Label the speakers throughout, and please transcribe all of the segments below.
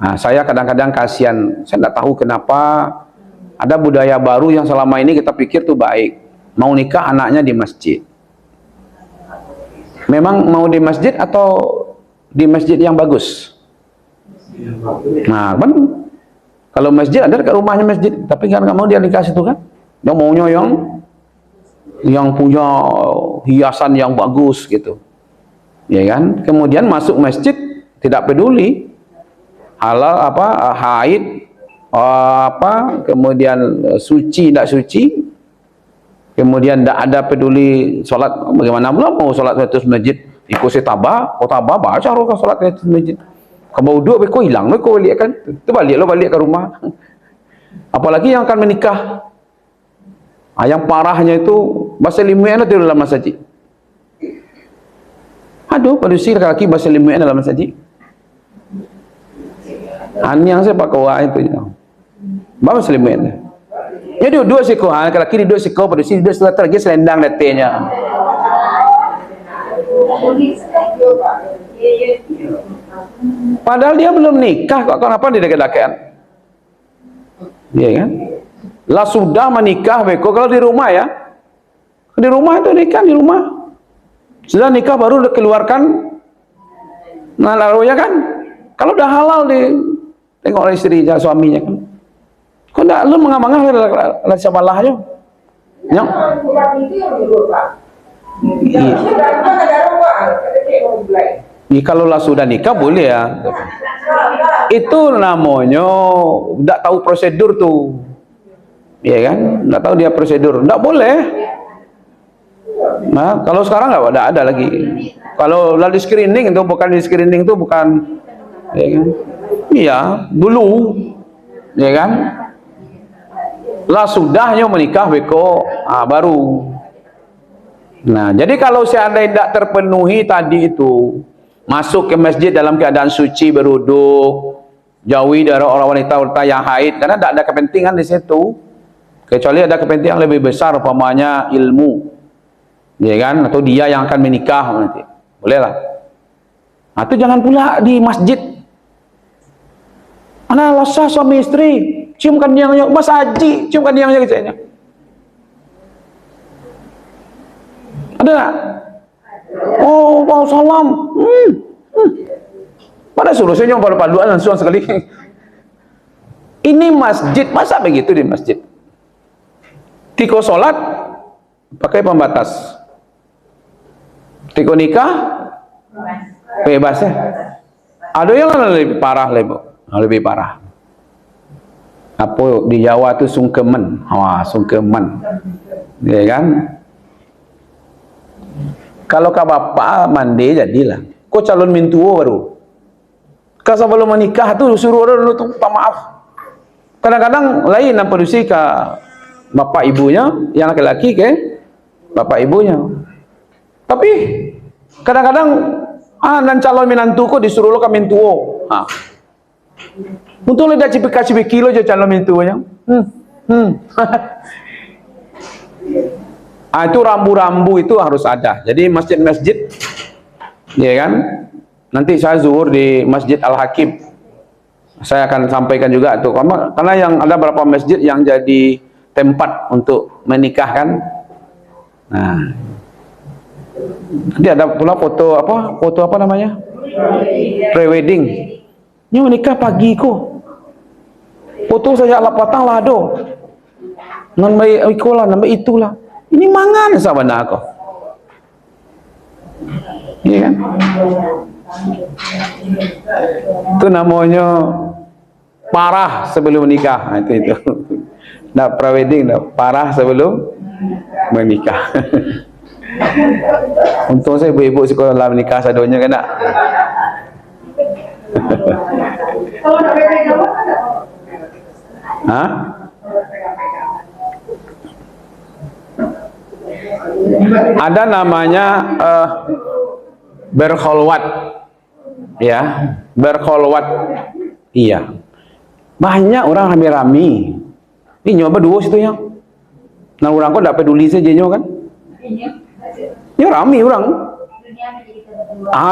Speaker 1: Nah, saya kadang-kadang kasihan, saya tidak tahu kenapa ada budaya baru yang selama ini kita pikir tuh baik. Mau nikah anaknya di masjid. Memang mau di masjid atau di masjid yang bagus? Nah, kan kalau masjid ada dekat rumahnya masjid, tapi kan nggak mau dia nikah situ kan? Dia maunya yang punya hiasan yang bagus gitu, ya kan? Kemudian masuk masjid tidak peduli halal apa haid apa kemudian suci tidak suci, kemudian tidak ada peduli sholat bagaimana pula mau sholat di masjid ikut tabah, baca roh sholat di masjid. Kamu duduk beko hilang, beko balik kan? Tu balik lo balik ke rumah. Apalagi yang akan menikah. Yang parahnya itu bahasa limu'an itu dalam masjid. Aduh, padusi laki-laki bahasa limu'an dalam masjid. Yang saya pakai wah itu. Bahasa limu'an. Ya duduk siko, laki-laki duduk siko, padusi duduk setelah lagi selendang letenya. Padahal dia belum nikah kok, kenapa dia dekat-dekat? Iya kan? Lah sudah menikah beko kalau di rumah ya. Di rumah itu nikah di rumah. Sudah nikah baru dikeluarkan nalarunya kan. Kalau udah halal di tengok oleh istri suaminya kan. Kok enggak lu mengangah lah siapa lah aja. Nyok. Kalau lah sudah nikah boleh ya. Itu namanya tidak tahu prosedur tuh, ya kan? Tidak tahu dia prosedur, tidak boleh. Nah, kalau sekarang nggak ada lagi. Kalau lah di screening itu bukan di screening itu bukan, ya kan? Iya, dulu, ya kan? Lah sudahnya menikah beko, baru. Nah, jadi kalau seandainya tidak terpenuhi tadi itu, masuk ke masjid dalam keadaan suci berwudu, jauhi dari orang wanita yang haid, karena tidak ada kepentingan di situ, kecuali ada kepentingan lebih besar, umpamanya ilmu, ya kan, atau dia yang akan menikah nanti, bolehlah. Nah, itu jangan pula di masjid. Anak lasah suami istri, ciumkan yang Mas Haji, ciumkan yang kayaknya. Ada nggak? Oh, wow, salam. Pada suruh saya nyoba paduan langsung sekali. Ini masjid, masa begitu di masjid? Tiko sholat pakai pembatas. Tiko nikah bebas ya. Ada yang lebih parah lebih parah. Apa di Jawa itu sungkeman, sungkeman, ya kan? Kalau kak bapak mandi jadilah. Kok calon mintuo baru? Kalau sebelum menikah tuh suruh dulu tuh maaf. Kadang-kadang lain apa dusi ke bapak ibunya, yang laki-laki ke bapak ibunya. Tapi kadang-kadang dan calon minantu kok disuruh lo ke mintuo. Untung lihat cipika-cipiki lo aja calon mintuonya. Itu rambu-rambu itu harus ada. Jadi masjid-masjid, ya kan? Nanti saya zuhur di Masjid Al-Hakim. Saya akan sampaikan juga tuh, karena yang ada beberapa masjid yang jadi tempat untuk menikahkan. Nah, nanti ada pula foto apa namanya? Pre-wedding. Ini menikah pagi kok. Foto saya ala patang lah do. Nan baik ikolah, nan baik itulah. Ini mangan sabana aku. Iya kan? Itu namanya parah sebelum menikah. Itu. Nah, pre-wedding parah sebelum menikah. Untung saya ibu-ibu sekolah dalam menikah sadonya kan nak. Hah? Ada namanya berkholwat, ya, berkholwat, iya. Banyak orang rame-rame. Ini nyoba dua situ ya. Nah orang kok tidak peduli saja nyoba kan? Ya rame orang.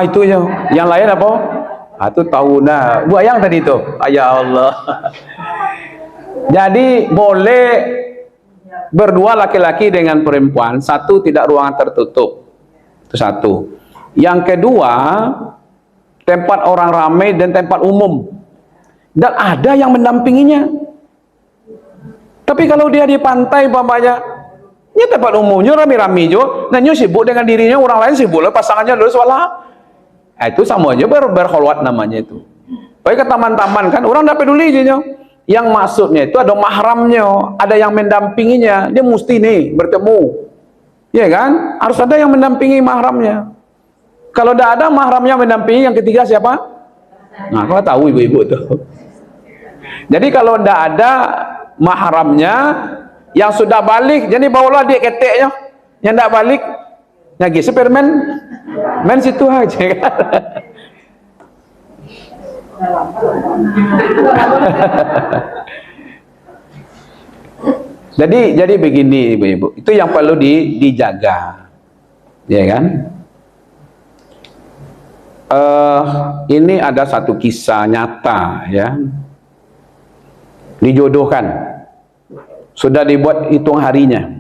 Speaker 1: Itu aja. Yang lain apa? Itu tahu nah. Buayang tadi itu. Ya Allah. Jadi boleh berdua laki-laki dengan perempuan, satu tidak ruangan tertutup. Itu satu. Yang kedua, tempat orang ramai dan tempat umum. Dan ada yang mendampinginya. Tapi kalau dia di pantai umpamanya, ini tempat umumnya rame-rame jo, dan sibuk dengan dirinya, orang lain sibuk, pasangannya dulu soalnya. Itu sama aja berkholwat namanya itu. Baik ke taman-taman kan, orang tidak peduli aja. Yang maksudnya itu ada mahramnya, ada yang mendampinginya, dia mesti nih bertemu, ya kan? Harus ada yang mendampingi mahramnya. Kalau tidak ada mahramnya mendampingi, yang ketiga siapa? Nah, kalau tahu ibu-ibu tuh. Jadi kalau tidak ada mahramnya, yang sudah balik, jadi bawalah dia keteknya, yang tidak balik, lagi Superman, main situ aja kan? jadi begini ibu-ibu, itu yang perlu dijaga, ya kan? Ini ada satu kisah nyata, ya, dijodohkan, sudah dibuat hitung harinya.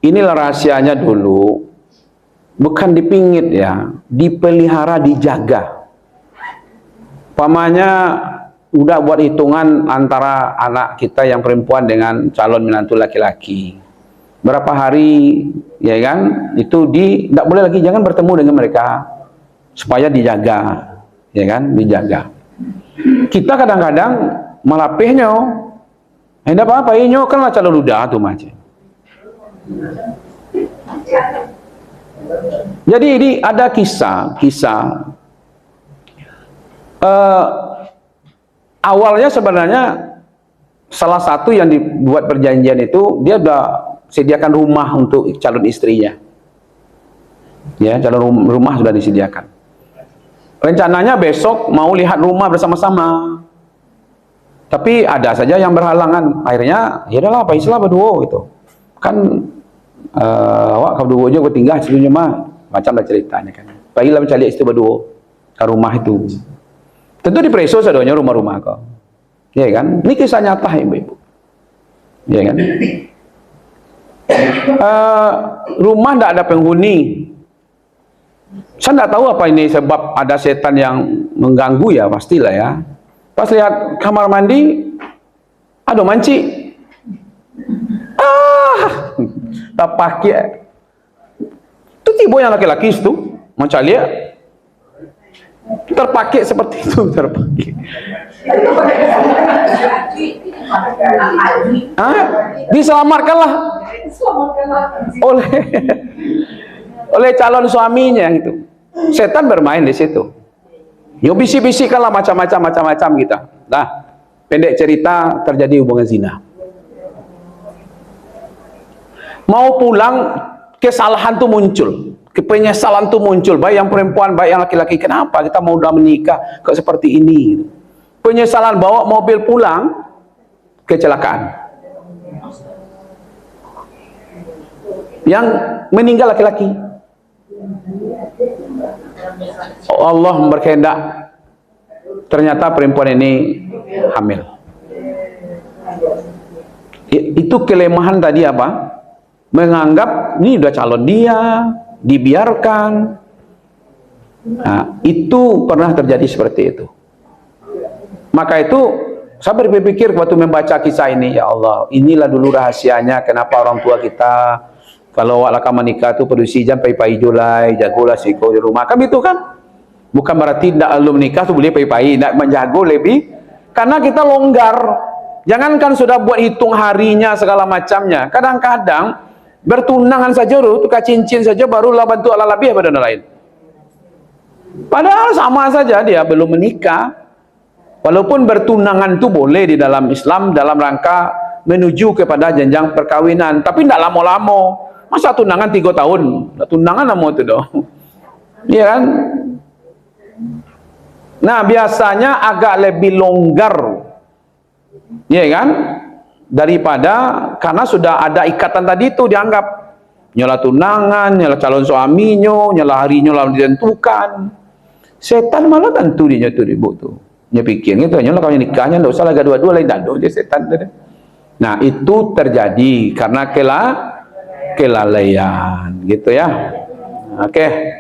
Speaker 1: Inilah rahasianya dulu, bukan dipingit ya, dipelihara, dijaga. Pamannya udah buat hitungan antara anak kita yang perempuan dengan calon menantu laki-laki. Berapa hari, ya kan? Itu tidak boleh lagi, jangan bertemu dengan mereka, supaya dijaga, ya kan? Dijaga. Kita kadang-kadang malapihnya, tidak apa-apa, ini kan lah calon udah tuh macam. Jadi ini ada kisah. Awalnya sebenarnya salah satu yang dibuat perjanjian itu, dia udah sediakan rumah untuk calon istrinya, ya, calon rumah sudah disediakan. Rencananya besok mau lihat rumah bersama-sama, tapi ada saja yang berhalangan. Akhirnya ya udahlah, apa istilah berdua gitu kan, awak kau berdua juga tinggal sebelumnya mah, macamlah ceritanya kan. Bagilah mencari istri berdua ke rumah itu. Tentu dipreso sadonya rumah-rumah kau, ya kan? Ini kisah nyata ibu-ibu, ya kan? Rumah tidak ada penghuni. Saya tidak tahu apa ini sebab ada setan yang mengganggu ya, pastilah ya. Pas lihat kamar mandi, ada manci, tak pakai. Itu tiba yang laki-laki itu, macam lihat. Terpakai seperti itu, terpakai. Diselamatkanlah oleh calon suaminya gitu. Setan bermain di situ. Yo bisik-bisikkanlah macam-macam kita. Nah, pendek cerita, terjadi hubungan zina. Mau pulang, kesalahan tuh muncul. Penyesalan tuh muncul, baik yang perempuan, baik yang laki-laki. Kenapa kita mau udah menikah kok seperti ini? Penyesalan, bawa mobil pulang, kecelakaan. Yang meninggal laki-laki. Allah berkehendak, ternyata perempuan ini hamil. Itu kelemahan tadi apa? Menganggap ini udah calon dia, dibiarkan. Nah, itu pernah terjadi seperti itu. Maka itu saya berpikir waktu membaca kisah ini, ya Allah, inilah dulu rahasianya kenapa orang tua kita kalau awak laka menikah itu produksi jam pai-pai Julai, jagolah siko di rumah. Kan itu kan bukan berarti tidak belum menikah tu boleh pai-pai, tidak menjago lebih, karena kita longgar. Jangankan sudah buat hitung harinya segala macamnya, kadang-kadang bertunangan saja tu, tukar cincin saja barulah bantu ala lebih pada lain. Padahal sama saja dia belum menikah. Walaupun bertunangan itu boleh di dalam Islam dalam rangka menuju kepada jenjang perkawinan, tapi tidak lama-lama. Masa tunangan 3 tahun? Tunangan lama itu dong. Iya kan? Nah, biasanya agak lebih longgar. Iya kan? Daripada karena sudah ada ikatan tadi itu dianggap nyala tunangan, nyala calon suaminya, nyala harinya lalu ditentukan. Setan malah tentu dia tu ribut tu. Dia fikir gitu, nyolah kalau nikahnya ndak usah lah dua-dua lain dado dia setan dia. Nah, itu terjadi karena kelalaian gitu ya. Oke.